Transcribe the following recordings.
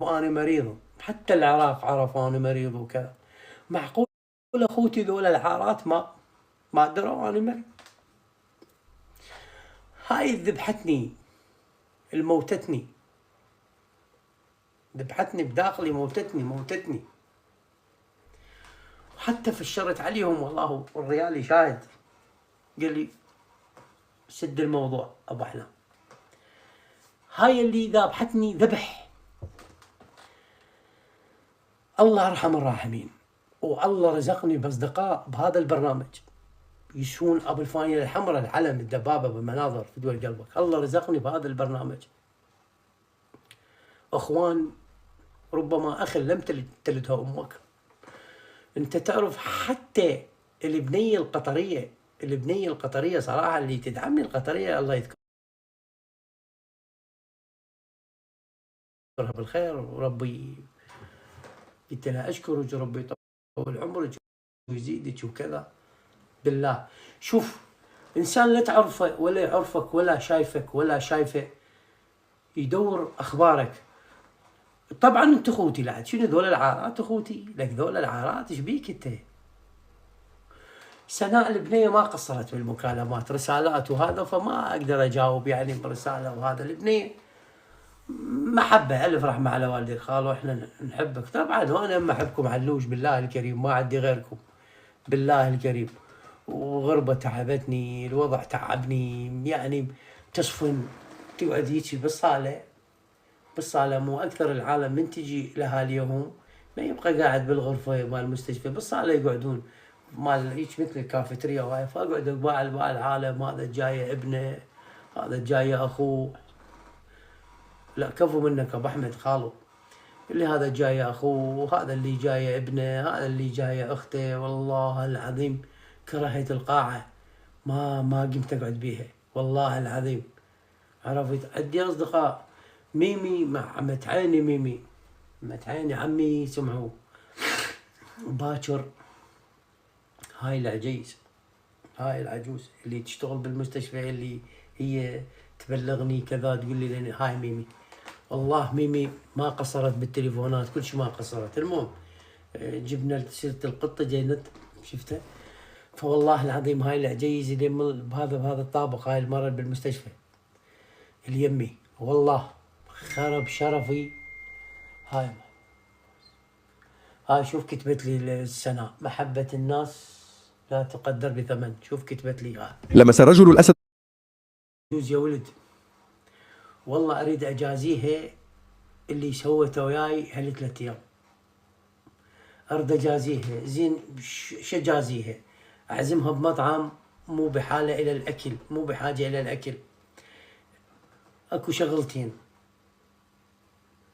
أنا مريض، حتى العراق عرفوا أنا مريض وكذا. معقول أخوتي ذولا العارات ما دروا أنا مريض؟ هاي ذبحتني، الموتتني، ذبحتني بداخلي، موتتني. حتى فشرت عليهم والله، والريالي شاهد، قال لي سد الموضوع أبو أحلام. هاي اللي ذابحتني ذبح. الله أرحم الراحمين، والله رزقني بأصدقاء بهذا البرنامج يشون أبو الفانيلة الحمراء، العلم، الدبابة بالمناظر في دول قلبك. الله رزقني بهذا البرنامج أخوان ربما أخ لم تلدها أمك. أنت تعرف حتى البنية القطرية صراحة اللي تدعمني القطرية، الله يذكرها بالخير، وربي قلت لها أشكرك، ربي يطول عمرك ويزيدك وكذا. بالله شوف، إنسان لا تعرفه ولا يعرفك ولا شايفك ولا شايفه يدور أخبارك. طبعا أنت أخوتي، لا شنو ذول العارات أخوتي، لك ذول العارات إيش بيك أنت؟ سناء البنية ما قصرت بالمكالمات، رسالات وهذا، فما أقدر أجاوب يعني برسالة وهذا. البنية محبة، ألف رحمة على والدي الخال، وإحنا نحبك طبعا، وأنا أحبكم علوش بالله الكريم، ما عندي غيركم بالله الكريم. وغربة تعبتني، الوضع تعبني يعني. تصفن تقعد هيك بالصالة مو أكثر العالم من تجي لأهاليهم ما يبقى قاعد بالغرفة مال المستشفى، بالصالة يقعدون مال هيك مثل الكافيتريا وهاي، فأقعد أقبال العالم، هذا جاي ابنه، هذا جاي أخوه. لا كفو منك أبو أحمد خالو، اللي هذا جاي أخوه، هذا اللي جاي ابنه، هذا اللي جاي أخته. والله العظيم كرهت القاعة، ما قمت أقعد بيها والله العظيم. عرفت عندي أصدقاء، ميمي مع متعيني، ميمي متعيني عمي سمعوه باكر. هاي العجوز اللي تشتغل بالمستشفى، اللي هي تبلغني كذا، تقول لي لأن هاي ميمي. والله ميمي ما قصرت بالتليفونات، كل شيء ما قصرت. المهم جبنا سيرة القطة جينت شفتها، فوالله العظيم هاي العجيز اللي بهذا الطابق، هاي المرة بالمستشفى اليمي، والله خرب شرفي. هاي شوف كتبت لي السنة، محبة الناس لا تقدر بثمن. شوف كتبت لي هاي. لمس الرجل الأسد جوز يا ولد، والله أريد أجازيها اللي سوته وياي هال3 أيام، أريد أجازيها زين. شجازيها أعزمها بمطعم، مو بحالة إلى الأكل، مو بحاجة إلى الأكل. أكو شغلتين،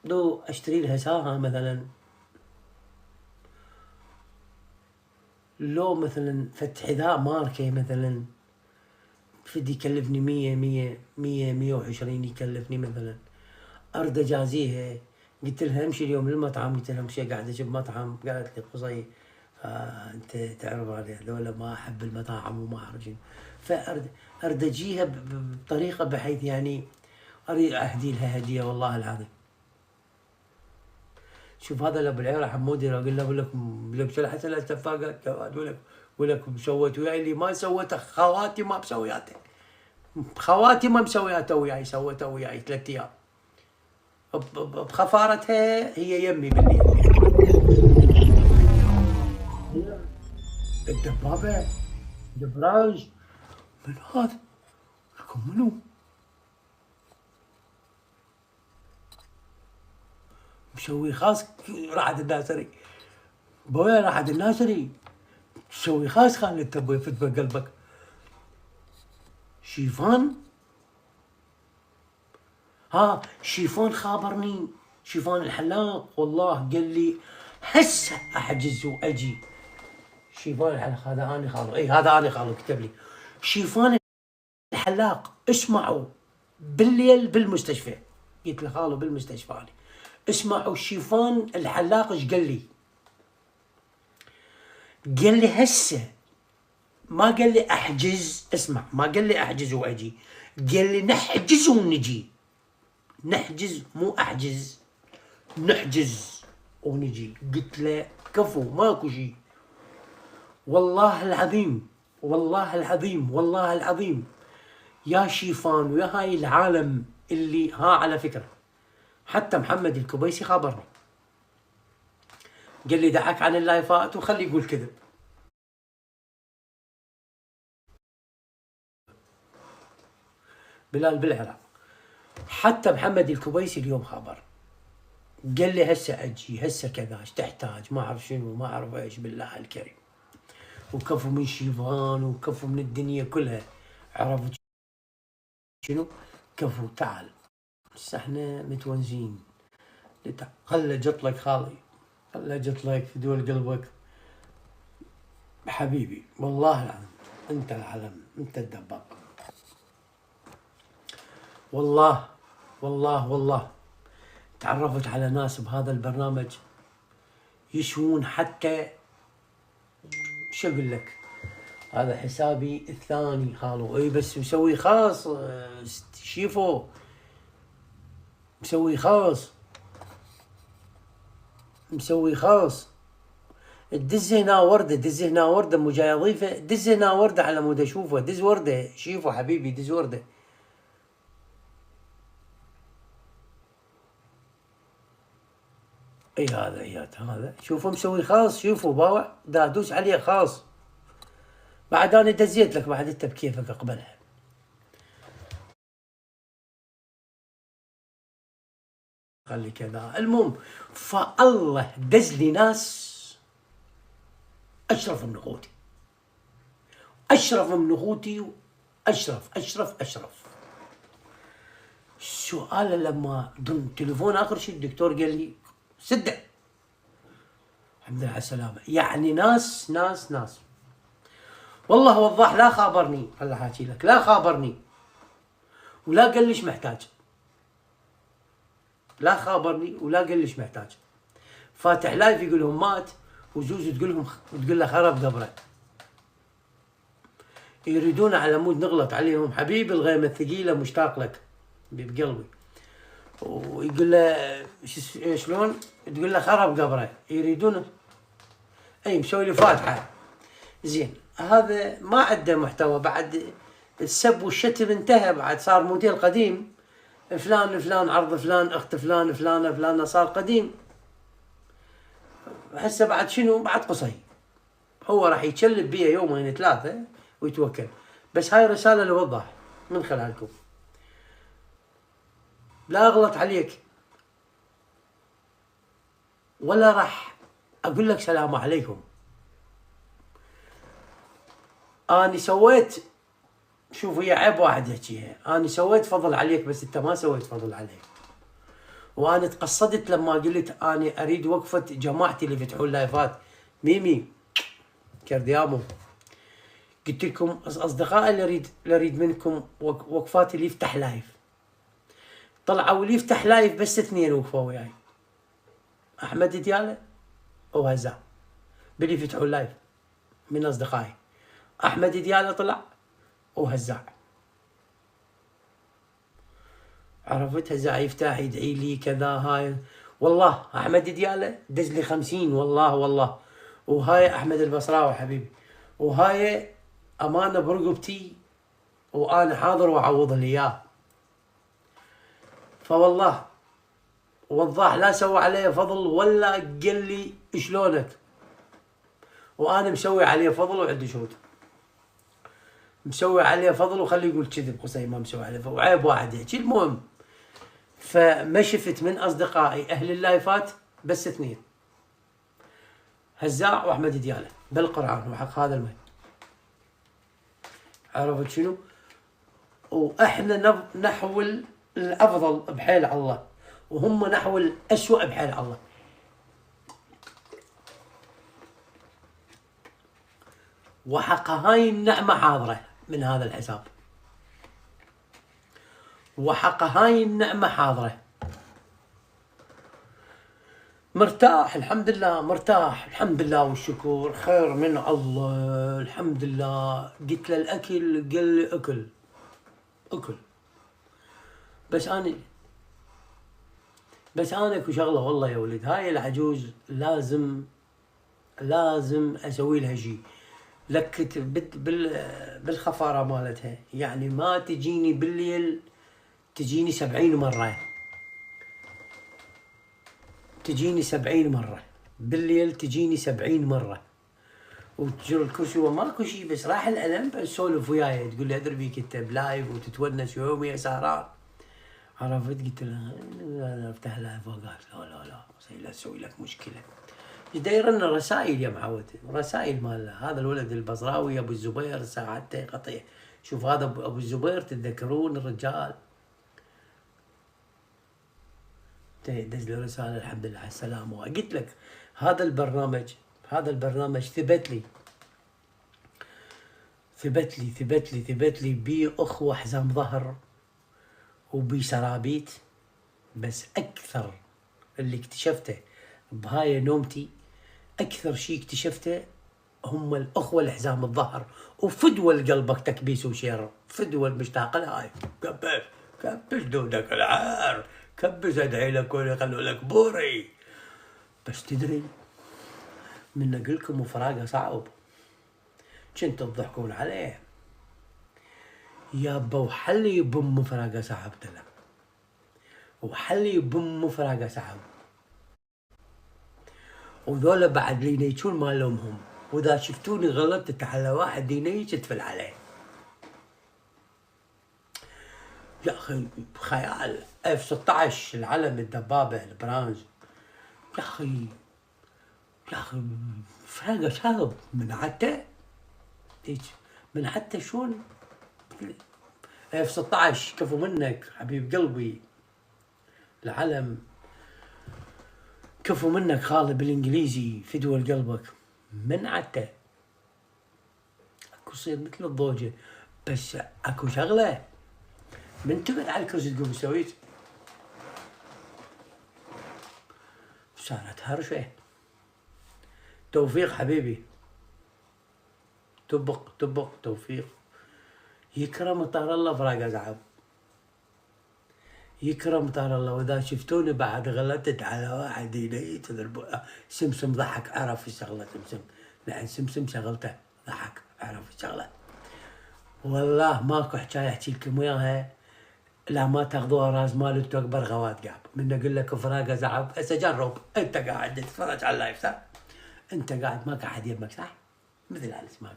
لو أشتري لها ساعة مثلا، لو مثلا فتح حذاء ماركة مثلا، فدي يكلفني 120 يكلفني مثلا. أرد أجازيها. قلت لها امشي اليوم للمطعم، قلت لها امشي قاعدة بمطعم، قالت لي قصي انت تعرف علي هذول ما احب المطاعم وما اعرف. فارد اجيها بطريقه بحيث يعني اريد اهدي لها هديه والله العظيم. شوف هذا ابو العيره حمودي، لو قلنا لك شلحت لها اتفاقات ولك سويت وياي اللي ما سويته، خواتي ما مسوياته، خواتي ما مسوياته وياي، سويته وياي 3 أيام بخفارتها هي يمي بالليل. الدبابة دبراج من هذا لكم منو؟ مسوي خاص راحت الناصري، بويا راحت الناصري تسوي خاص خالد تبوي يفت بقلبك. شيفان شيفان خابرني، شيفان الحلاق والله قال لي هسه احجز واجي. شيفان الحلاق هذا انا خالو، اي هذا انا خالو، كتب لي شيفان الحلاق اسمعوا بالليل بالمستشفى. قلت له خالو بالمستشفى أنا. اسمعوا شيفان الحلاق ايش قال لي؟ قال لي هسه، ما قال لي احجز، اسمع، ما قال لي احجز واجي، قال لي نحجز ونجي. نحجز مو احجز، نحجز ونجي. قلت له كفو ماكو شيء، والله العظيم والله العظيم والله العظيم يا شيفان ويا هاي العالم اللي على فكرة حتى محمد الكبيسي خابرني، قال لي دعك عن اللايفات وخلي يقول كذب. بلال بالعراق حتى محمد الكبيسي اليوم خابر، قال لي هسه اجي هسه كذا ايش تحتاج ما اعرف شنو ما اعرف ايش. بالله الكريم وكفو من شيفان وكفو من الدنيا كلها، عرفت شنو؟ كفو تعال هسه احنا متونسين. خله جطلك خالي، خله جطلك في دول قلبك حبيبي، والله العظيم انت العلم انت الدباب. والله والله والله تعرفت على ناس بهذا البرنامج يشوون حتى شو اقول لك، هذا حسابي الثاني خالو اي بس مسوي خاص شيفو مسوي خاص دز هنا ورده دز هنا ورده مو جاي اضيفه، دز هنا ورده على مود اشوفه، دز ورده شيفو حبيبي دز ورده. اي هذا ايات هذا شوفوا مسوي خاص، شوفوا باوع دا ادوس عليه خاص. بعد انا دزيت لك بعد انت بكيفك اقبلها. خلي كذا المهم، فالله دز لي ناس اشرف من اخوتي، اشرف من اخوتي اشرف. السؤال لما دون تليفون اخر شيء الدكتور قال لي سدع الحمد لله على السلامه. يعني ناس والله وضاح لا خابرني، خل احكي لك لا خابرني ولا قال ليش محتاج، لا خابرني ولا قال ليش محتاج. فاتح لايف يقول لهم مات وزوز تقول له خرب قبره، يريدون على مود نغلط عليهم. حبيبي الغيمه الثقيله مشتاق لك بقلبي. ويقول له شلون تقول له خرب قبره، يريدون اي مسوي لي فاتحه زين. هذا ما عنده محتوى، بعد السب والشتم انتهى، بعد صار موديل قديم، فلان عرض فلان اخت فلانه صار قديم. هسه بعد شنو؟ بعد قصي هو راح يتشلب بيها يومين ثلاثه ويتوكل. بس هاي رساله لوضح من خلالكم، لا اغلط عليك ولا راح اقول لك سلام عليكم. اني سويت، شوف هي عيب واحد يحكيها، اني سويت فضل عليك بس انت ما سويت فضل علي. وانا تقصدت لما قلت اني اريد وقفه جماعتي اللي يفتحون لايفات ميمي كرديامو، قلت لكم اصدقائي اللي اريد منكم وقفات اللي يفتح لايف. طلعوا اللي يفتح لايف بس اثنين وقفوا وياي، احمد دياله وهزاع باللي يفتحوا اللايف من اصدقائي. احمد دياله طلع وهزاع، عرفت؟ هزاع يفتح يدعي لي كذا هاي. والله احمد دياله دز لي 50 والله. وهاي احمد البصراوي حبيبي، وهاي امانه برقبتي وانا حاضر واعوض لي اياه. فوالله وضاح لا سوى عليه فضل ولا قال لي شلونك، وانا مسوي عليه فضل وعندي شهود مسوي عليه فضل، وخليه يقول كذب قصي ما مسوي عليه فضل وعيب واحد يحكي. المهم فما شفت من اصدقائي اهل اللايفات بس اثنين، هزاع واحمد دياله بالقران وحق هذا المال، عرفت شنو؟ واحنا نحو الافضل بحيل الله وهم نحو الاسوء بحيل الله. وحق هاي النعمه حاضره من هذا الحساب، وحق هاي النعمه حاضره. مرتاح الحمد لله، مرتاح الحمد لله والشكر، خير من الله الحمد لله. قلت له الاكل قال لي اكل بس انا بس انا اكو شغله والله يا ولد، هاي العجوز لازم اسوي لها شيء، لكت بالخفاره مالتها، يعني ما تجيني بالليل، تجيني 70 مره، تجيني 70 مره بالليل، تجيني 70 مره، وتجر الكرسي وماكو شيء، بس راح الالم تسولف وياي، تقول لي ادري بيك انت بلايف وتتونس يومي سهران. عرفت؟ قلت لها انا افتح لايف، قالت لا لا تسوي لك مشكله. ايش داير لنا رسائل يا معود، رسائل مال هذا الولد البزراوي ابو الزبير ساعدته قطيع. شوف هذا ابو الزبير، تتذكرون الرجال؟ دز له رساله الحمد لله على السلامه. وقلت لك هذا البرنامج ثبت لي بي اخوه حزام ظهر وبي سرابيت. بس اكثر اللي اكتشفته بهاي نومتي، اكثر شيء اكتشفته هم الاخوه الحزام الظهر، وفدوى قلبك تكبيس وشير، فدوى المشتاق لها هاي. كبس دودك العار، كبس ادعي لك ويخلوا لك بوري. بس تدري من اقول لكم فراقه صعب، كنتوا تضحكون عليه يابا، وحلي بام فراقه صعب تلا، وحلي بام فراقه صعب. وذولا بعد اللي ينيجون ما لومهم، واذا شفتوني غلطت على واحد ينيج اتفل عليه. يا اخي خيال F-16 العلم الدبابه البرانز، يا اخي فراقه صعب من حتى من حتى شلون F-16 كفو منك حبيب قلبي، العلم كفو منك خالي بالانجليزي، فدوى قلبك من عتى. اكو يصير مثل الضوجه، بس اكو شغله من تبعد على الكرسي تقوم سويت، صارت هرشه. توفيق حبيبي، تبق توفيق، يكرم طار الله فراق ازعب، يكرم طار الله. واذا شفتوني بعد غلطت على واحد ينيت سمسم ضحك عرف الشغله، سمسم لان سمسم شغلته ضحك عرف الشغله. والله ماكو حكايه احكي لكم وياها لا ما تاخذوها راس مال انتو اكبر غوات قاب. من اقول لك فراقه زعب، هسه جرب انت قاعد تتفرج على اللايف صح؟ انت قاعد ماك احد يمك صح؟ مثل هذا اسمه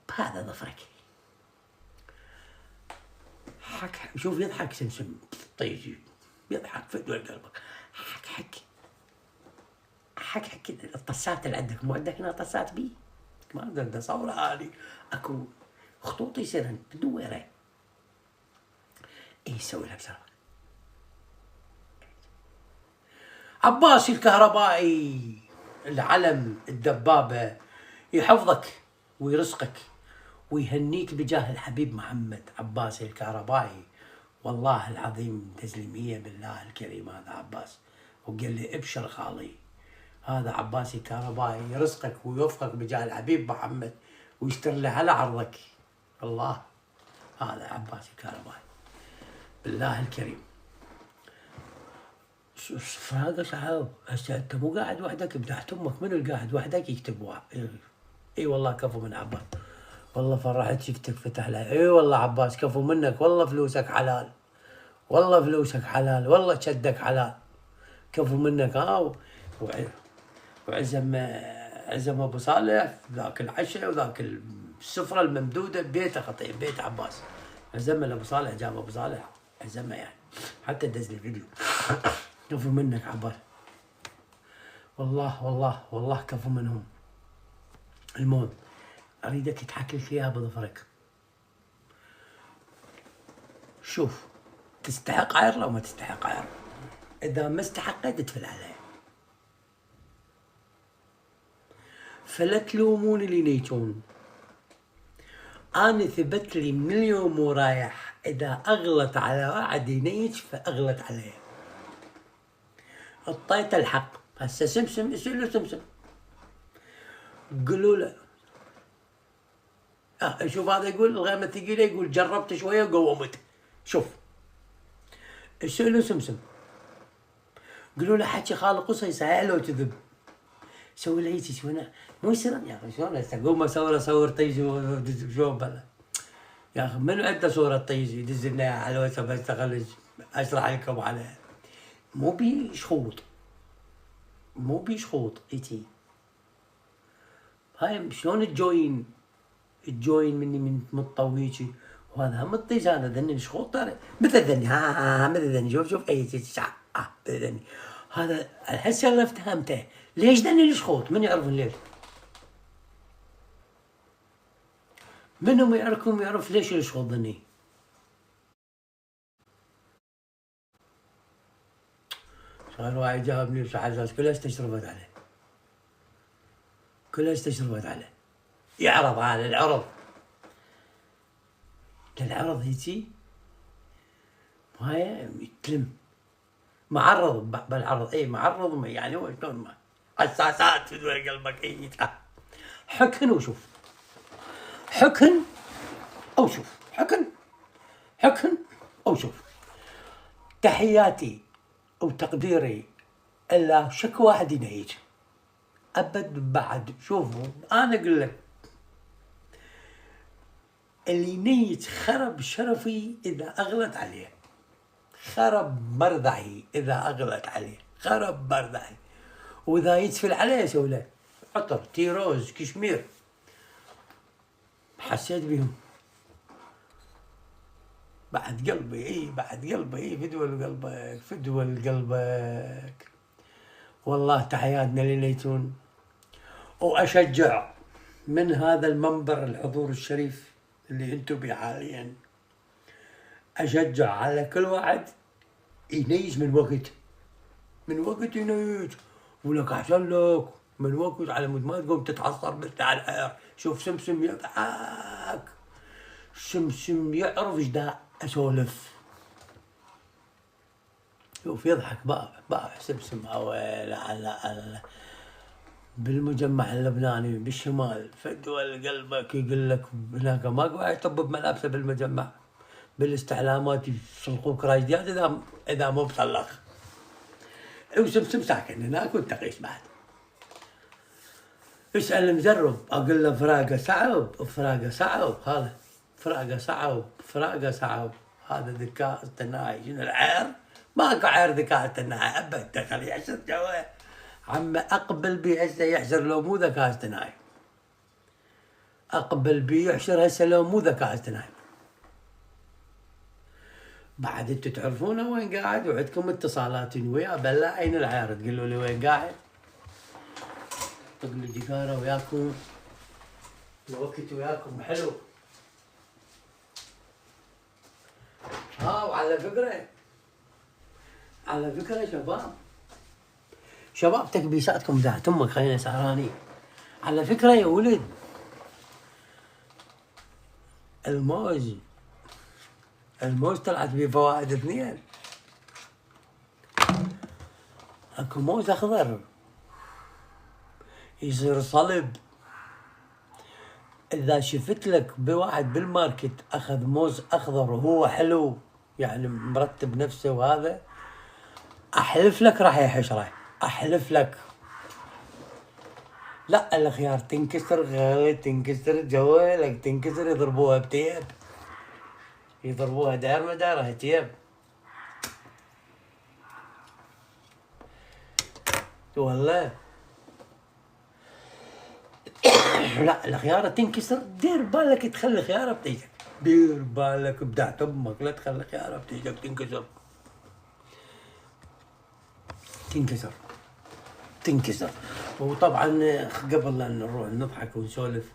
بهذا ظفرك حك. شوف يضحك سمسم طيجي، يضحك فدوى قلبك، حك الطسات اللي عندك، مو عندك هنا طسات بي؟ ما اقدر اصور هذه، اكو خطوط يصير تدوره، اي يسوي لها بسرعه. عباس الكهربائي العلم الدبابه، يحفظك ويرزقك ويهنيك بجاه الحبيب محمد. عباس الكهربائي والله العظيم تسليمية بالله الكريم، هذا عباس. وقال لي ابشر خالي، هذا عباس الكهربائي يرزقك ويوفقك بجاه الحبيب محمد ويستر له على عرضك. الله، هذا عباس الكهربائي بالله الكريم. فراقه صعب. هسه انت مو قاعد وحدك بتحت امك، من اللي قاعد وحدك يكتب واحد؟ اي والله كفو من عباس، والله فرحت شفتك فتح لها. اي والله عباس كفو منك، والله فلوسك حلال، والله فلوسك حلال، والله شدك حلال، كفو منك. وعزم ابو صالح ذاك العشاء وذاك السفره الممدوده ببيته خطير، بيت عباس عزم ابو صالح، جاب ابو صالح عزمه يعني، حتى دز لي فيديو. كفو منك عباس، والله كفو منهم. المهم اريدك تحكي لك اياها بظفرك. شوف، تستحق عير لو ما تستحق عير، اذا ما استحقت تدفل عليه. فلا تلومون اللي ينيجون، انا ثبت لي من اليوم ورايح اذا اغلط على واحد ينيج فاغلط عليه. اعطيت الحق. هسه سمسم يصير له سمسم، قولوا له شوف هذا يقول الغيمه ثقيله، يقول جربت شويه وقومت. شوف سألوا سمسم، قالوا له حكي خالق قصه يسهل لو تذب. سوي له هيك وانا مو يصير يا اخي شلون اقوم اصور طيزي وادز شلون بلا. يا اخي منو عنده صوره طيزي يدز لنا اياها على الواتساب بس خليج اشرح لكم عليها. مو بيشخوط، مو بيشخوط ايتي. هاي شلون الجوين مني من مطويجي وهذا هم الطيز هذا ذني شخوط ترى مثل ذني ها مثل ذني شوف اي مثل ذني هذا هسه انا افتهمته ليش ذني الشخوط. من يعرف ليش؟ منهم يعرفكم يعرف ليش الشخوط ذني. صار واحد جابني بحساس كلها استشرفت عليه، كلها استشرفت عليه. يعرض هذا العرض للعرض هيجي وهاي يتلم معرض بالعرض. اي معرض يعني هو شلون ما حساسات في دول قلبك اي حكن وشوف، حكن او شوف، حكن او شوف. تحياتي وتقديري الا شك واحد ينهيج ابد. بعد شوفوا انا اقول لك اللي ينيج خرب شرفي اذا اغلت عليه، خرب مرضعي اذا اغلت عليه، خرب مرضعي. واذا يتفل عليه يسوي له عطر تيروز كشمير. حسيت بهم بعد قلبي بعد قلبي فدوى قلبك فدوى قلبك. والله تحياتنا لليتون. واشجع من هذا المنبر الحضور الشريف اللي انتم بيه حاليا، اشجع على كل واحد ينيج من وقت ينيج ولك احسن لك من وقت على مود ما تقوم تتعصر مثل على الحياه. شوف سمسم يضحك، سمسم يعرف ايش دا اسولف. شوف يضحك بابا سمسم على بالمجمع اللبناني بالشمال فدوى قلبك يقول لك هناك ماكو واحد يطبب ملابسه بالمجمع بالاستعلامات يسلقوك راجديات اذا مو بصلخ. وسمسم ساكن هناك وانت قيس بعد. اسال المجرب اقول له فراقه صعب هذا فراقه صعب هذا ذكاء اصطناعي. شنو العير؟ ماكو عير ذكاء اصطناعي ابد. دخل يحشر جوا عم اقبل بيه هسه يحشر لو مو ذكاء اصطناعي. اقبل بيه يحشر هسه لو مو ذكاء اصطناعي. بعد انتم تعرفونه وين قاعد وعندكم اتصالات وياه بلا عين العير تقولوا لي وين قاعد. طق لي جيجاره وياكم الوقت وياكم حلو. وعلى فكره شباب تكبيساتكم ذات امك خلينا سهرانين. على فكره يا ولد الموز طلعت به فوائد اثنين. اكو موز اخضر يصير صلب. اذا شفت لك بواحد بالماركت اخذ موز اخضر وهو حلو يعني مرتب نفسه وهذا احلف لك راح يحشره، احلف لك. لا الخيار تنكسر غالي تنكسر جوالك تنكسر يضربوها بتيب، يضربوها داير مدارها تيب. والله لا الخيارة تنكسر دير بالك تخلي خيارة بتيجك، دير بالك بدعت امك لا تخلي خيارة بتيجك تنكسر. وطبعا قبل لا نروح نضحك ونسولف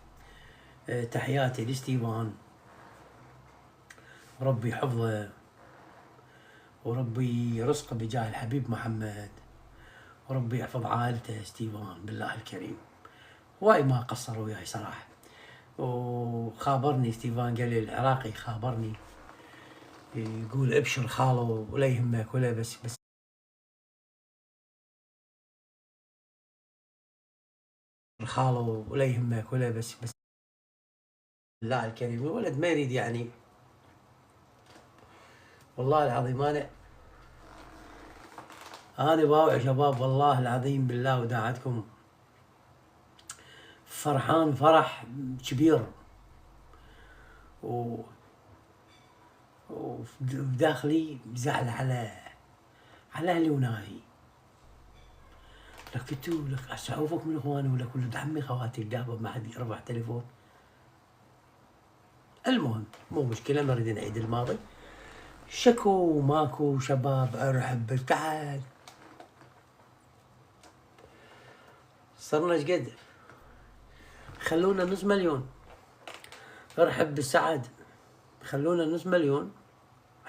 تحياتي لستيفان، ربي حفظه وربي يرزقه بجاه الحبيب محمد، وربي يحفظ عائلته ستيفان بالله الكريم. واي ما قصر وياي صراحه. وخابرني ستيفان قال لي العراقي خابرني يقول ابشر خاله ولا يهمك ولا بس خاله ولا يهمك ولا بس بالله الكريم. الولد ما يريد يعني والله العظيم. انا أنا باوع شباب والله العظيم بالله وداعتكم، فرحان فرح كبير، وبداخلي زعل على أهلي وناهي. لك انتو لك أشوفك من إخواني ولا كل عمي خواتي القهوة ما حد يرفع تليفون. المهم مو مشكلة، نريد نعيد الماضي. شكو ماكو شباب ارحب تعال. صرنا ايش قد؟ خلونا نص مليون. ارحب بالسعد، خلونا نص مليون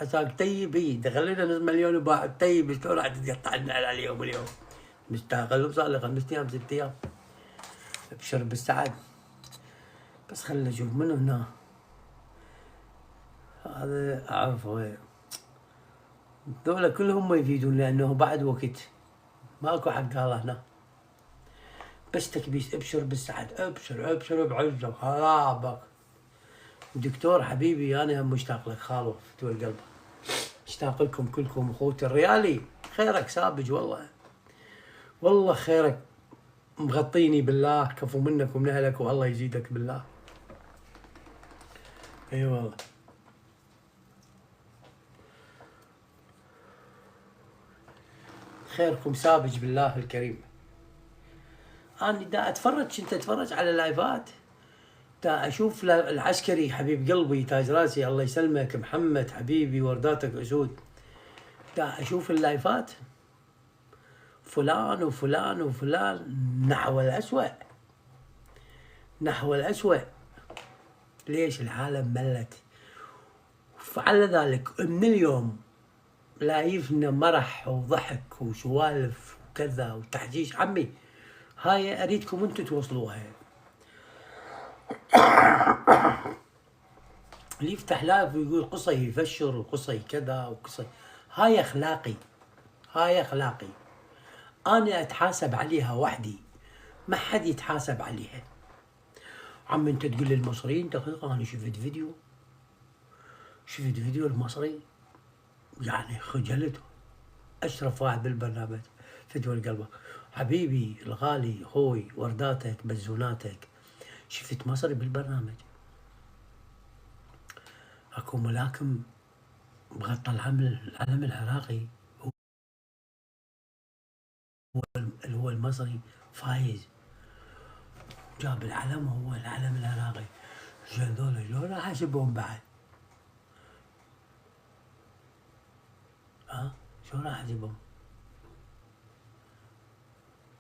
عساك طيب. دخلنا نص مليون وباعد طيب. شلون راح تقطع لنا على اليوم؟ مستاهل. صار لي 5 ايام 6 ايام. ابشر بالسعد. بس خلنا نشوف منو هنا. هذا اعرفه. ذولا كلهم ما يفيدون لانه بعد وقت ماكو حق الله هنا. بس تكبيس. ابشر بالسعد. ابشر ابشر بعزه خرابك. دكتور حبيبي انا هم مشتاق لك خالو فتوى القلب. مشتاق لكم كلكم اخوتي الريالي. خيرك سابج والله. والله خيرك مغطيني بالله. كفو منك ومن اهلك والله يزيدك بالله. اي والله. خيركم سابج بالله الكريم. انا دا اتفرج، كنت اتفرج على لايفات، دا اشوف العسكري حبيب قلبي تاج راسي الله يسلمك محمد حبيبي ورداتك اسود. دا اشوف اللايفات فلان وفلان وفلان نحو الأسوأ، نحو الأسوأ. ليش؟ العالم ملت. فعلى ذلك من اليوم لايفنا مرح وضحك وسوالف وكذا وتحجيج. عمي هاي اريدكم انتم توصلوها. اللي يفتح لايف ويقول قصي يفشر وقصي كذا وقصي، هاي اخلاقي، هاي اخلاقي. انا اتحاسب عليها وحدي، ما حد يتحاسب عليها. عم انت تقول للمصريين دقيقة انا شفت فيديو المصري يعني خجلته. اشرف واحد بالبرنامج فتوى القلب. حبيبي الغالي اخوي ورداتك بزوناتك، شفت مصري بالبرنامج اكو ملاكم بغطى العلم العراقي، هو المصري فايز جاب العلم، هو العلم العراقي. هذول شلون راح احسبهم بعد؟ شلون راح احسبهم؟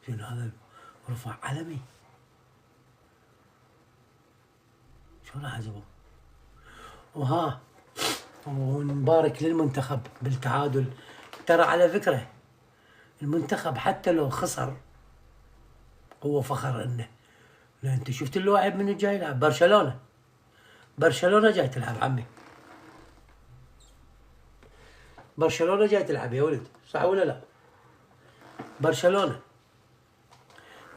شنو هذا رفع علمي؟ شلون راح احسبهم؟ ونبارك للمنتخب بالتعادل. ترى على فكرة المنتخب حتى لو خسر هو فخر انه، لان انت شفت اللاعب من جاي يلعب برشلونة جاي تلعب عمي. برشلونة جاي تلعب يا ولد، صح ولا لا؟ برشلونة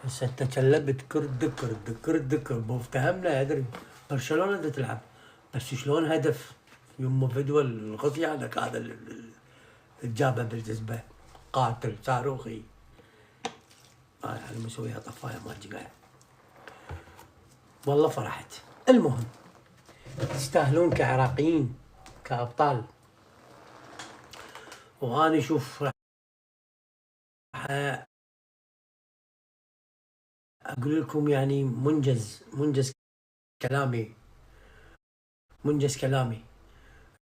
هسه انت تشلبت كرد مو افتهمنا ادري. برشلونة بدها تلعب، بس شلون هدف يمه فدوى الغطيانك هذا اللي جابه بالجزبة قاتل صاروخي. انا مسويها طفايه مال جقاع. والله فرحت. المهم تستاهلون كعراقيين كابطال. واني شوف راح اقول لكم يعني منجز كلامي.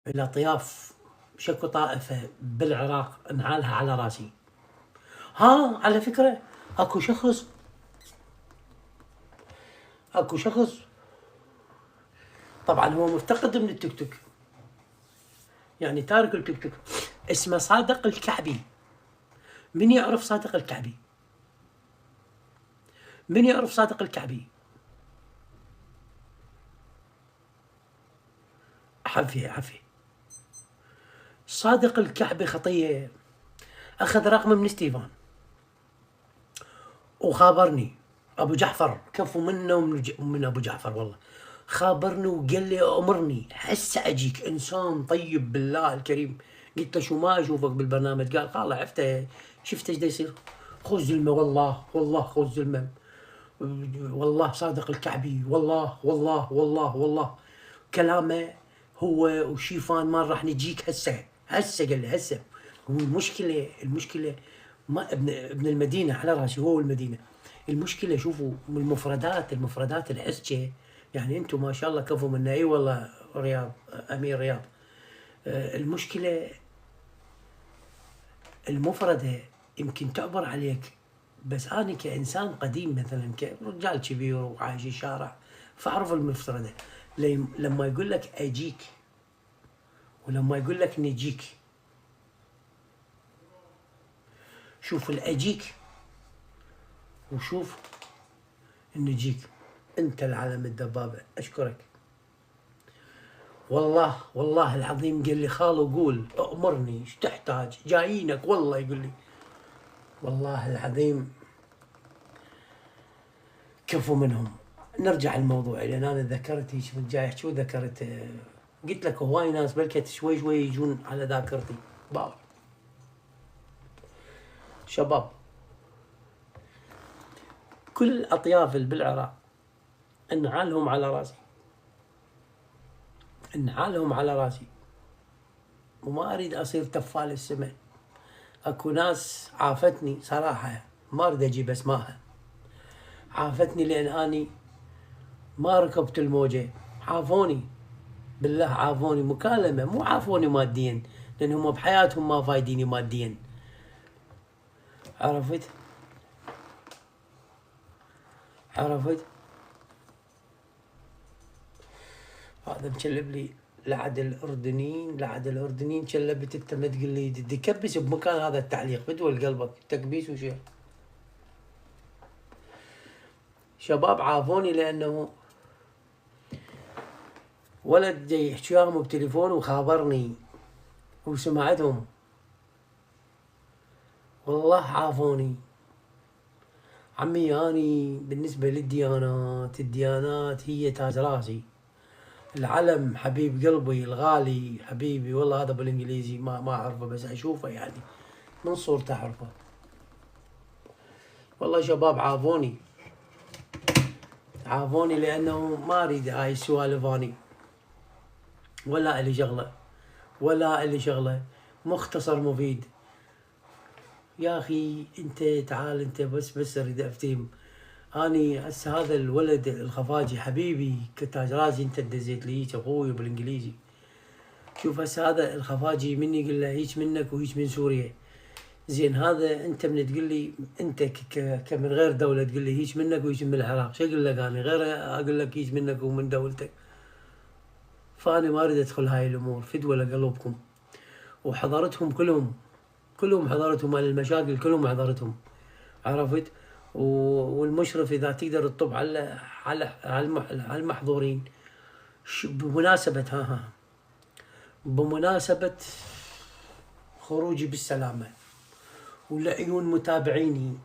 الاطياف شكو طائفه بالعراق انعالها على راسي. على فكره اكو شخص طبعا هو مفتقد من التيك توك، يعني تارك التيك توك، اسمه صادق الكعبي. من يعرف صادق الكعبي؟ من يعرف صادق الكعبي؟ عفي. صادق الكعبي خطية. أخذ رقم من ستيفان وخابرني أبو جعفر، كفو منه ومن أبو جعفر والله. خابرني وقال لي أمرني هسه أجيك إنسان طيب بالله الكريم قلت له شو ما اشوفك بالبرنامج؟ قال خاله عرفته شفت ايش يصير؟ خوذ زلمه والله والله خوذ زلمه والله صادق الكعبي والله والله والله والله كلامه هو وشيفان ما راح نجيك هسه قال لي هسه. هو المشكله ما ابن المدينه على راسي هو المدينه. المشكله شوفوا المفردات الحسكه يعني انتم ما شاء الله كفو منا. اي والله رياض امير رياض. المشكله المفرده يمكن تعبر عليك، بس انا كانسان قديم مثلا كرجال كبير وعايش الشارع فاعرف المفردة. لما يقول لك اجيك ولما يقول لك نجيك، شوف الاجيك وشوف النجيك. انت العالم الدبابه اشكرك والله العظيم. قال لي خالو قول امرني ايش تحتاج جايينك والله. يقول لي والله العظيم كفو منهم. نرجع الموضوع لان انا ذكرت هيك من جاي شو ذكرت. قلت لك هواي ناس بلكت شوي يجون على ذاكرتي. باو شباب كل الاطياف اللي بالعراق انعالهم على راسي وما اريد اصير تفال السماء. اكو ناس عافتني صراحه ما اريد اجيب اسمائها. عافتني لان اني ما ركبت الموجه. عافوني بالله عافوني مكالمه، مو عافوني ماديا لان هم بحياتهم ما فايديني ماديا. عرفت هذا مكلب لي لعد الاردنيين كلبت انت ما تقول لي بدي كبس بمكان هذا التعليق بدول قلبك تكبيس وشيء. شباب عافوني لانه ولد جاي يحكي وياهم بتليفون وخابرني وسمعتهم والله عافوني. عمي اني بالنسبه للديانات هي تاج راسي. العلم حبيب قلبي الغالي حبيبي والله. هذا بالانجليزي ما اعرفه بس اشوفه يعني من صورته اعرفه. والله شباب عافوني لانه ما اريد هاي السوالف اني ولا الي شغله مختصر مفيد. يا اخي انت تعال انت بس اريد افتهم. اني هسه هذا الولد الخفاجي حبيبي كتاج راسي انت دزيت لي هيك اخوي بالانجليزي. شوف هسه هذا الخفاجي مني يقول له هيك منك وهيك من سوريا. زين هذا انت من تقول لي انت كمن غير دوله تقول لي هيك منك وهيك من العراق. شو اقول لك انا غير اقول لك هيك منك ومن دولتك؟ فانا ما اريد ادخل هاي الامور فدوى لقلوبكم. وحضرتهم كلهم حضرتهم المشاكل كلهم حضرتهم. عرفت؟ والمشرف اذا تقدر تطب على المحظورين بمناسبه خروجي بالسلامه ولعيون متابعيني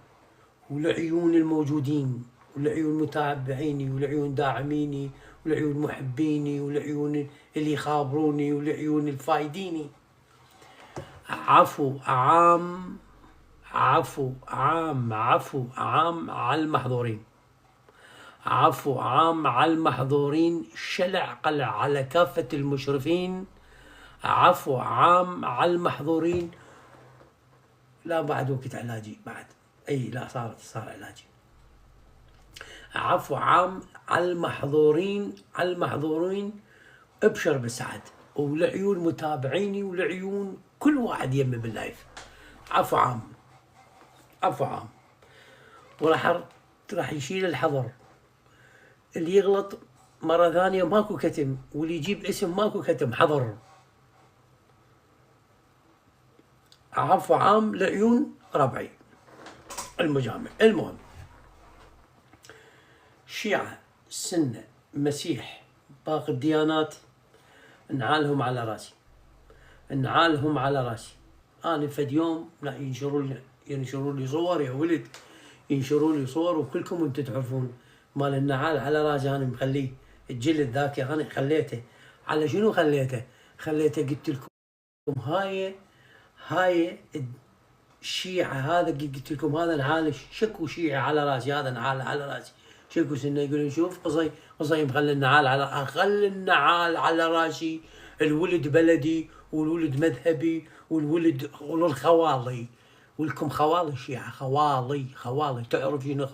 ولعيون الموجودين ولعيون متابعيني ولعيون داعميني ولعيون محبيني ولعيون اللي يخابروني ولعيون الفايديني. عفو عام على المحظورين. عفو عام على المحظورين. شلع قلع على كافة المشرفين. عفو عام على المحظورين. لا بعد وقت علاجي بعد. اي لا صار علاجي. عفو عام على المحظورين ابشر بالسعد ولعيون متابعيني ولعيون كل واحد يمي باللايف. عفو عام راح يشيل الحظر. اللي يغلط مرة ثانية ماكو كتم واللي يجيب اسم ماكو كتم حظر. عفو عام لعيون ربعي المجامع. المهم شيعة سنة مسيح باقي الديانات نعالهم على راسي. انا فد يوم لا ينشروا لي صور يا ولد. ينشروا لي صور وكلكم انتم تعرفون مال النعال على راسي. انا مخليه الجلد ذاك انا خليته على شنو خليته قلت لكم هاي الشيعة، هذا قلت لكم هذا نعال شكو شيعي على راسي، هذا نعال على راسي شكو سنه، يقولون شوف قصي مخلي النعال على راسي، الولد بلدي والولد مذهبي والولد والخوالي، ولكم خوالي الشيعة، خوالي تعرف شنو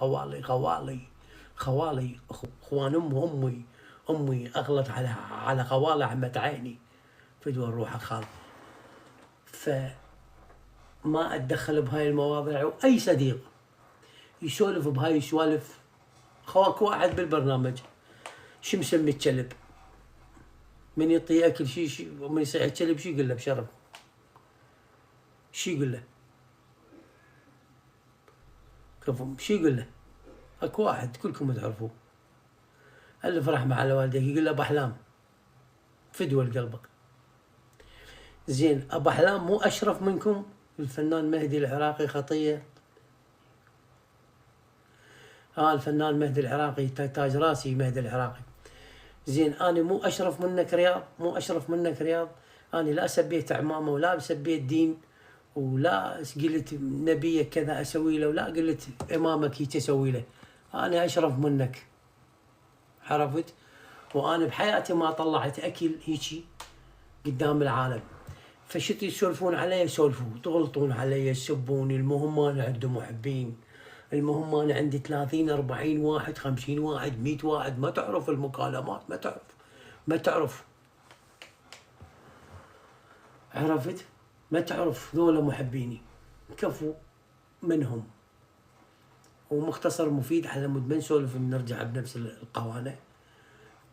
خوالي اخوان امي اغلط على خوالي عمة عيني فدوى الروح الخال. فما اتدخل بهاي المواضيع، واي صديق يسولف بهاي السوالف. خوك واحد بالبرنامج شو مسمي الكلب، من يعطيه اكل شيء ومن يصيح الكلب شو يقول له بشرف، شو يقول له كفو، شو يقول له؟ اكو واحد كلكم تعرفوه، الف رحمه على والديك، يقول له ابو احلام فدوى لقلبك. زين ابو احلام مو اشرف منكم الفنان مهدي العراقي خطيه؟ الفنان مهدي العراقي تاج راسي مهدي العراقي. زين انا مو اشرف منك رياض، انا لا سبيت عمامه ولا سبيت دين ولا قلت نبيك كذا اسوي له ولا قلت امامك هيك اسوي له، انا اشرف منك، عرفت؟ وانا بحياتي ما طلعت اكل هيجي قدام العالم. فشتي تسولفون علي سولفوا، تغلطون علي تسبوني، المهم انا عندي محبين، المهم انا عندي 30 40 واحد 50 واحد 100 واحد، ما تعرف المكالمات، ما تعرف عرفت؟ ما تعرف ذولا محبيني كفو منهم. ومختصر مفيد على مود ما نسولف نرجع بنفس القوانين.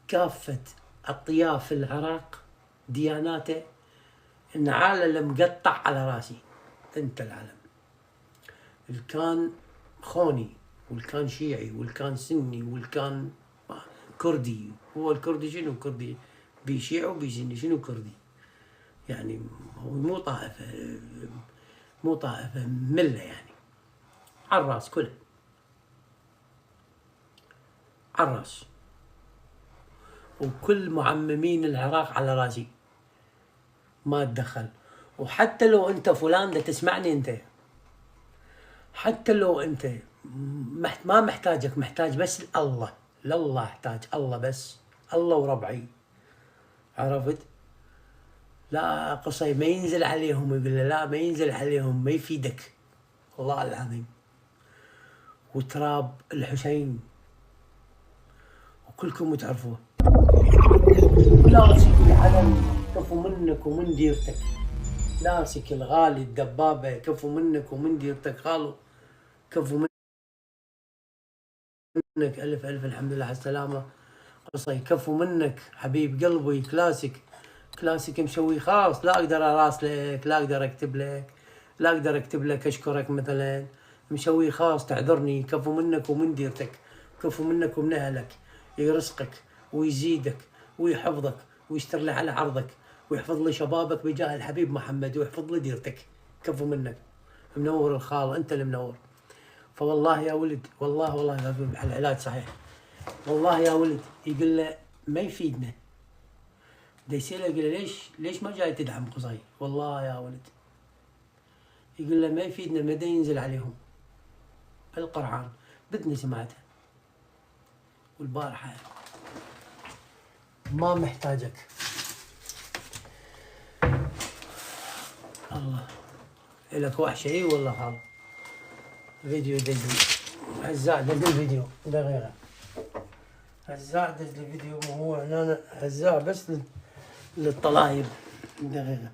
كافة أطياف في العراق دياناته النعال المقطع على راسي، انت العلم، الكان خوني والكان شيعي والكان سني والكان كردي. هو الكردي شنو كردي؟ بي شيعي وبي سني، شنو كردي؟ يعني هو مو طائفة ملة يعني، على الراس كله، على الراس، وكل معممين العراق على راسي ما اتدخل. وحتى لو انت فلان ده تسمعني انت، حتى لو انت ما محتاجك، محتاج بس الله، لله احتاج الله بس، الله وربعي، عرفت؟ لا قصي ما ينزل عليهم، يقول له لا ما ينزل عليهم ما يفيدك، والله العظيم. وتراب الحسين وكلكم تعرفوه، لاسك العلم كفو منك ومن ديرتك، لاسك الغالي الدبابة كفو منك ومن ديرتك خالو، كفو منك، ألف الحمد لله على السلامة قصي، كفو منك حبيب قلبي، كلاسيك مسوي خاص، لا اقدر اراسلك، لا اقدر اكتب لك، لا اقدر اكتب لك اشكرك مثلا، مسوي خاص تعذرني، كفو منك ومن ديرتك، كفو منك ومن اهلك، يرزقك ويزيدك ويحفظك ويستر لي على عرضك ويحفظ لي شبابك بجاه الحبيب محمد ويحفظ لي ديرتك، كفو منك، منور الخال، انت اللي منور. فوالله يا ولد، والله العلاج صحيح، والله يا ولد يقول له ما يفيدنا، دا يسأله يقول له ليش ما جاي تدعم قصي؟ والله يا ولد يقول له ما يفيدنا، مدى ينزل عليهم القرآن، بدني سمعتها والبارحة، ما محتاجك الله. لك وحشة والله خال. فيديو دزلي هزاع دز الفيديو دقيقة، هزاع دز الفيديو، هو هنا هزاع بس للطلايب دقيقة،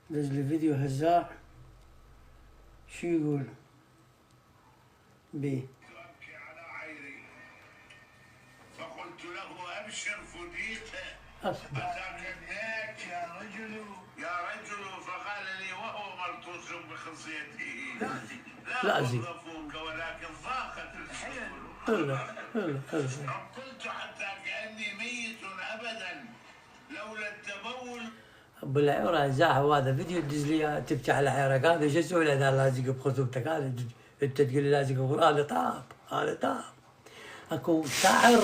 دز الفيديو هزاع شو يقول بيه؟ فقلت له ابشر فديته فتكناك يا رجل فقال لي وهو مرطوس بخصيته لا أغضفوك ولكن ضاقت الحيل. قلت حتى كأني ميت أبدا لولا التبول. ابو العيورة هزاع، هذا فيديو تدز لي تبكي على عيرك، هذا شو اسوي له؟ هذا لازق بخطوبتك، هذا انت تقول لي لازق انا طاب. اكو شاعر،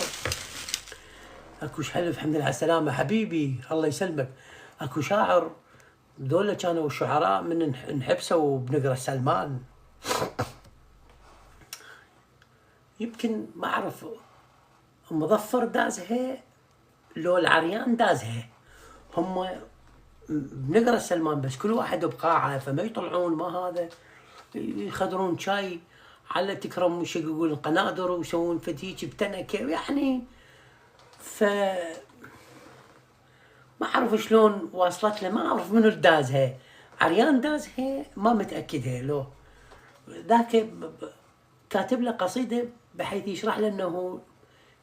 اكو حلف الحمد لله على السلامة حبيبي الله يسلمك، اكو شاعر ذولا كانوا شعراء من انحبسوا بنقرة سلمان. يمكن ما أعرف مظفر دازها لو العريان دازها، هم بنقرة سلمان بس كل واحد بقاعة، فما يطلعون ما هذا، يخدرون شاي على تكرم وش يقول قنادر ويسوون فتيج بتنكة يعني. ف ما أعرف شلون واصلت له، ما أعرف منو دازها، عريان دازها ما متأكدها لو ذاك كاتب له قصيدة بحيث يشرح له انه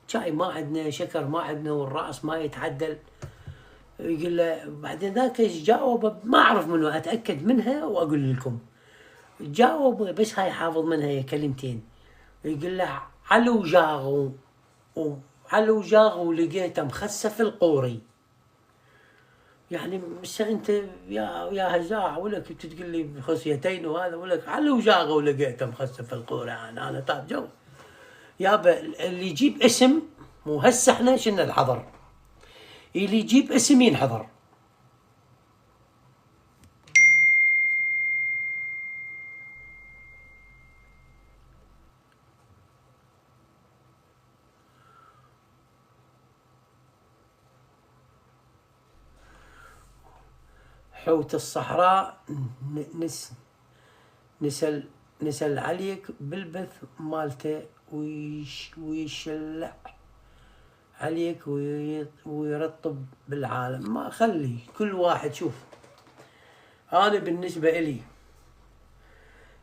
شاي ما عندنا، شكر ما عندنا، والرأس ما يتعدل. يقول له بعدين ذاك جاوب ما اعرف منو، اتاكد منها واقول لكم. جاوب بس هاي حافظ منها كلمتين. يقول له علو جاغو، علو جاغو لقيته مخسف القوري. يعني مش انت يا هزاع ولك تقول لي خصيتين وهذا، ولك علو جاغو لقيته مخسف القوري. انا طاب جو يابا. اللي يجيب اسم، مو هسه احنا شلنا الحظر، اللي يجيب اسم ينحضر. حوت الصحراء نسل عليك بالبث مالته ويشلع عليك ويرطب بالعالم. ما خلي كل واحد. شوف أنا بالنسبة إلي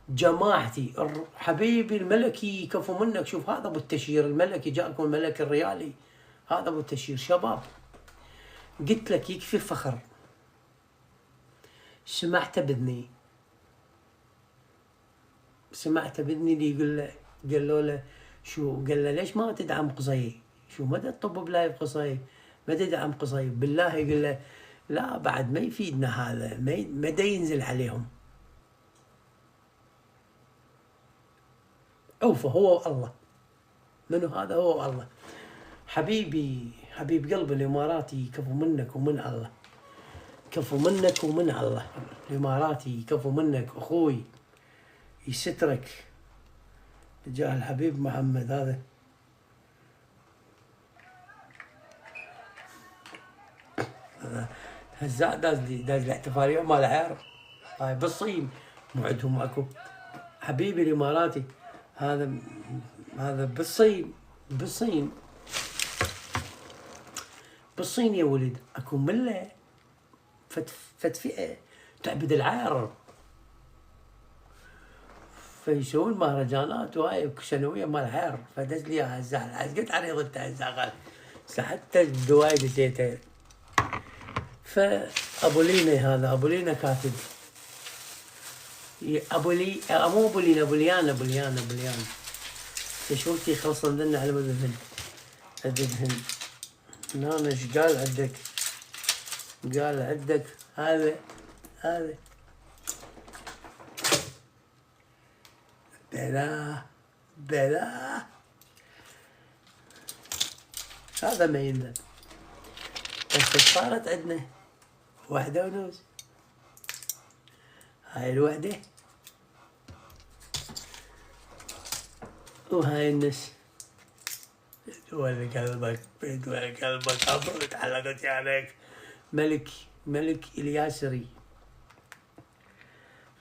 جماعتي حبيبي الملكي يكفو منك. شوف هذا أبو التشير الملكي، جاءكم الملك الريالي، هذا أبو التشير. شباب قلت لك يكفي فخر. سمعت بإذني اللي يقول له، قالوا له شو، قال له ليش ما تدعم قصي؟ شو مدى الطب بلايف قصي؟ ما تدعم قصي بالله؟ يقول له لا بعد ما يفيدنا هذا، ما ينزل عليهم. عوفه هو الله. منو هذا؟ هو الله. حبيبي حبيب قلبي الاماراتي كفو منك ومن الله، كفو منك ومن الله. الاماراتي كفو منك اخوي، يسترك تجاه الحبيب محمد. هذا هزاع داز الاحتفال يوم مال عيار هاي بالصين، مو عندهم اكو. حبيبي الاماراتي هذا بالصين يا ولد اكو مله فئه تعبد العيار، فيسوون مهرجانات وهاي سنويه مال عيار. فدز لي اياها هزاع، قلت عريض انت هزاع حتى الدواي نسيتها. فابو لينا هذا، ابو لينا كاتب، ابو ليان تشوفتي خلصنا لنا على مدى الهند. هنا ايش قال عندك؟ قال عندك هذا بلا هذا ما ينذب. بس صارت عندنا 1.5 هاي الوحدة، وهاي النس. بدول قلبك أبو تعلقت عليك. ملك الياسري.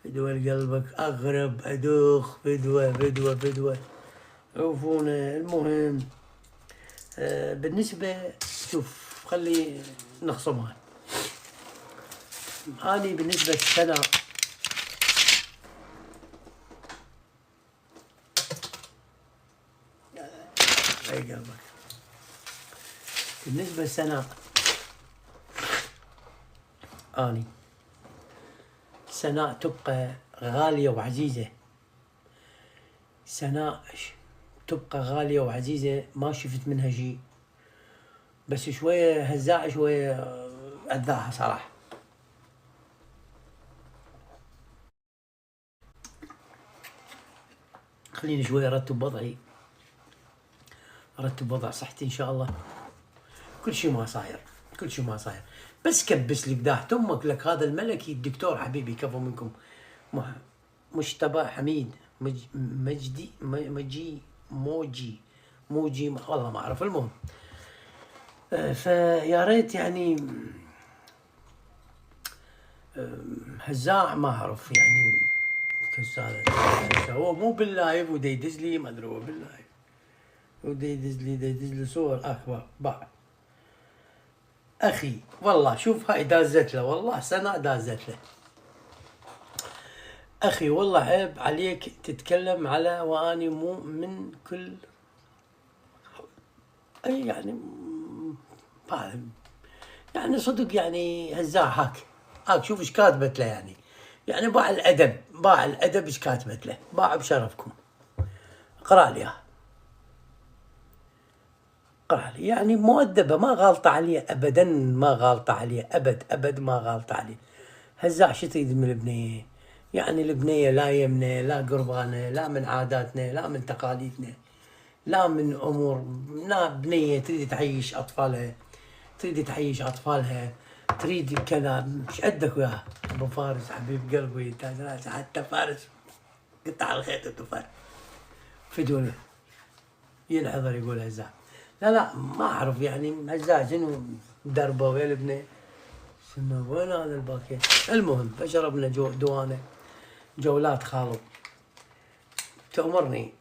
بدول قلبك أغرب أدوخ. بدوة عوفونا. المهم بالنسبة شوف خلي نخصمها. أنا بالنسبة للسنة أي قلبك، بالنسبة للسنة أني سناء تبقى غالية وعزيزة. سناء تبقى غالية وعزيزة، ما شفت منها شيء، بس شوية هزاع شوية أذاها صراحة. خليني شوية أرتب وضع صحتي إن شاء الله. كل شيء ما صاير. بس كبس لي قداحة امك لك هذا الملكي الدكتور حبيبي كفو منكم. مجتبى حميد مجدي موجي والله ما اعرف. المهم فيا ريت يعني هزاع ما اعرف يعني هو مو باللايف ودا يدز لي ما ادري هو باللايف ودا يدز لي صور اخبار بعد. اخي والله شوف هاي دازت له والله سنة دازت له. اخي والله عيب عليك تتكلم على واني مو من كل اي يعني يعني صدق يعني هزاع هاك شوف ايش كاتبت له يعني باع الادب ايش كاتبت له باع بشرفكم. اقرا لي يعني مؤدبه ما غالطه عليه ابدا ما غالطه عليه ابد ما غالطه عليه. هزاع شو تريد من البنيه؟ يعني البنيه لا يمنا لا قربانه لا من عاداتنا لا من تقاليدنا لا من امور. لا بنيه تريد تعيش اطفالها تريد كذا. ايش عندك وياها ابو فارس حبيب قلبي تاج راسي حتى فارس قطع الخيط انتو فارس فدوله ينحضر يقول هزاع. لا ما اعرف يعني هزاع شنو دربه ويا البنيه شنو وين هذا الباكيت. المهم فشربنا دوانه جولات خالو. تأمرني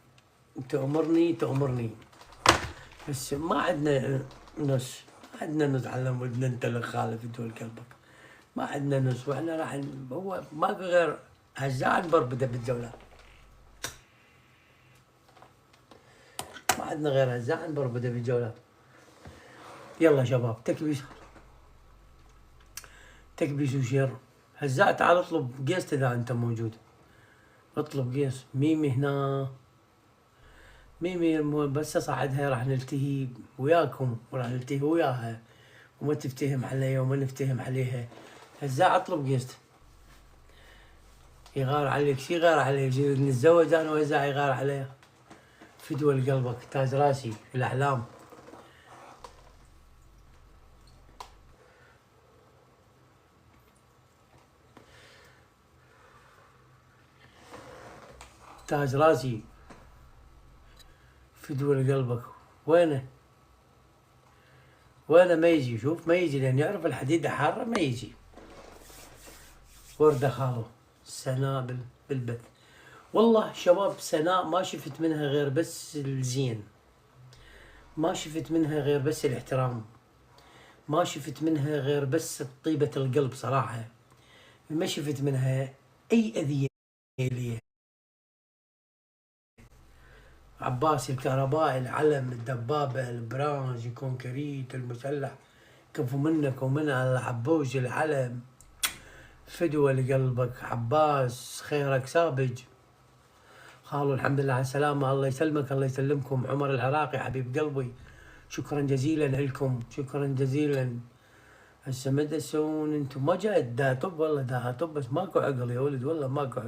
بس ما عندنا نص نتعلم ودنا ننتلق خالف دول قلبك ما عندنا نص واحنا راح هو ماكو غير هزاع نبربده بالجولات ما عندنا غير هزاع نبربده بالجولات. يلا شباب تكبيس وشير. هزاع تعال اطلب قيس اذا انت موجود اطلب قيس. ميمي هنا ميمي بس صعدها راح نلتهي وياكم وراح نلتهي وياها وما تفتهم علي وما نفتهم عليها. هزاع اطلب قيس يغار عليك شي غار عليك نتزوج انا وهزاع يغار عليها في دول قلبك تاج راسي في الاحلام. تاج راسي في دول قلبك وينه ما يجي شوف ما يجي لان يعرف الحديدة حارة ما يجي. وردة خالو سناء بالبث والله شباب سناء ما شفت منها غير بس الزين ما شفت منها غير بس الاحترام ما شفت منها غير بس طيبة القلب صراحة ما شفت منها اي اذية لي. عباس الكهربائي العلم الدبابة البرانج الكونكريت المسلح كفو منك ومن العبوج العلم فدوة لقلبك عباس خيرك سابج. خالو الحمد لله على السلامة الله يسلمك الله يسلمكم. عمر العراقي حبيب قلبي شكرا جزيلا لكم شكرا جزيلا. هسه ما تسوون انتم ما جاي دا طب والله دا طب بس ماكو عقل يا ولد والله ماكو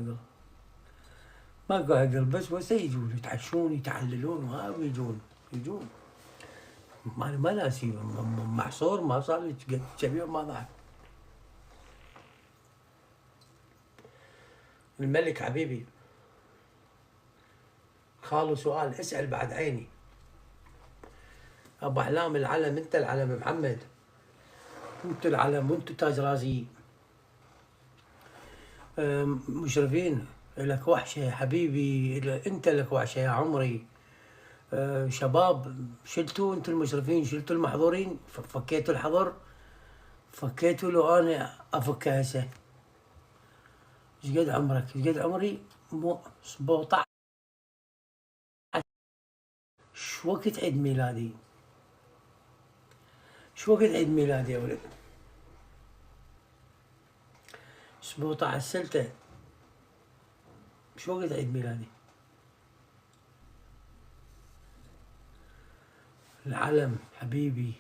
عقل بس يجون يتعشون يتعللون وهاي يجون ما ناسي محصور ما صار لي كم يوم ما ضحك. الملك حبيبي خالو سؤال اسأل بعد عيني. ابو احلام العلم انت العلم محمد انت العلم وانتو تاج راسي مشرفين لك وحشة يا حبيبي انت لك وحشة يا عمري. شباب شلتوا انتو المشرفين شلتوا المحظورين فكيتوا الحظر فكيتوا لو انا افك هسه. ايش قد عمرك؟ ايش قد عمري؟ 17. شو وقت عيد ميلادي؟ شو وقت عيد ميلادي يا ولد؟ 17 سلته. شو وقت عيد ميلادي؟ العلم حبيبي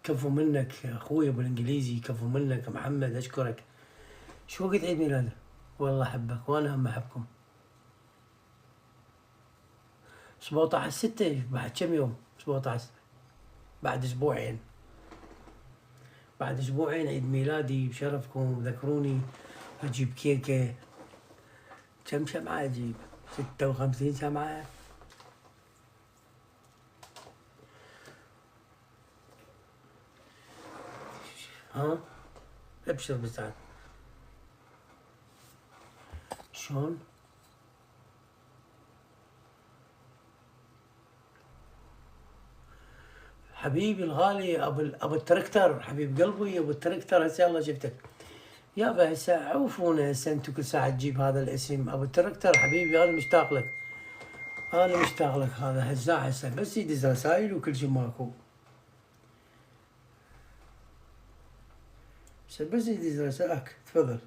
كفو منك يا اخوي ابو الانجليزي كفو منك محمد اشكرك. شو وقت عيد ميلادك؟ والله احبك وانا هم احبكم. 17/6 بعد كم يوم؟ 17 بعد اسبوعين بعد اسبوعين عيد ميلادي بشرفكم، ذكروني اجيب كيكة. كم شمعة اجيب؟ 56 شمعة. ها ابشر بسعد. شلون؟ حبيبي الغالي ابو التركتر، حبيب قلبي ابو التركتر، هسه يلا شفتك يابا. هسه عوفونا، هسه انتو كل ساعة تجيب هذا الاسم ابو التركتر. حبيبي انا مشتاق لك، انا مشتاق لك. هذا هزاع هسه بس يدز رسايل وكل شيء ماكو. بس يدز رسائل. تفضل.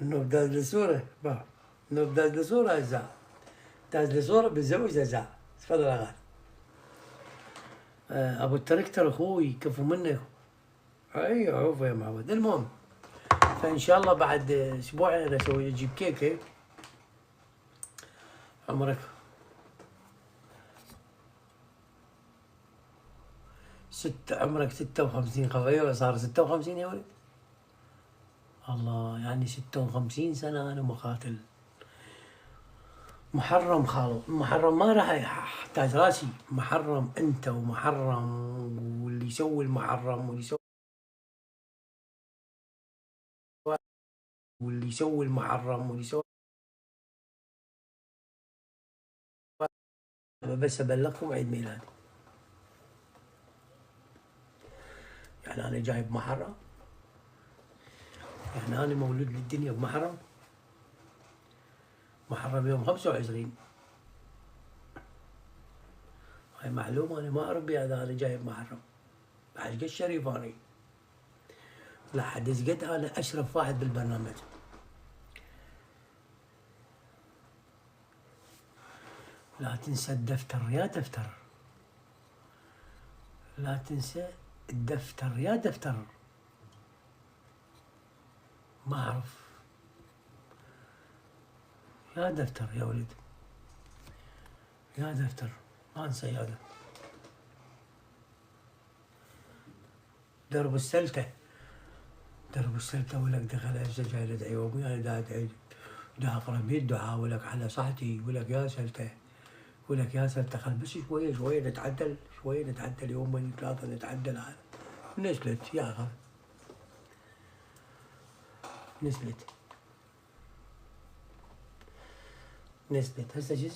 النوب داز لصورة با، النوب داز لصورة هزاع، داز لصورة بتزوج هزاع. تفضل يا غالي. ابو التركتر اخوي كفو منك. اي عوفه يا معود. المهم فان شاء الله بعد اسبوعين انا اسوي اجيب كيكه. عمرك عمرك 56 خفيفه، صار 56 يا ولد. الله، يعني 56 سنه انا مقاتل. محرم خالو، محرم ما راح يحتاج راسي. محرم انت ومحرم واللي يسوي المحرم واللي يسوي المحرم واللي يسوي. بس ابلغكم عيد ميلادي، يعني انا جاي بمحرم، يعني انا مولود للدنيا بمحرم. محرم يوم 25. هاي معلومة أنا ما أعرف بها، إذا أنا جاي بمحرم. بعد قد شريف أنا، لا حد قد أنا أشرف واحد بالبرنامج. لا تنسى الدفتر يا دفتر، لا تنسى الدفتر يا دفتر. ما أعرف يا دفتر يا ولد، يا دفتر ما أنسى يا دفتر. درب السلتة، درب السلتة ولك دخل السجاير يدعي يومي أنا دا أدعي، دا أقرأ بالدعاء ولك على صحتي، ولك يا سلتة، ولك يا سلتة. خل بس شوية شوية نتعدل، شوية نتعدل، يومين ثلاثة نتعدل. هذا نزلت يا أخي، نزلت هسه شو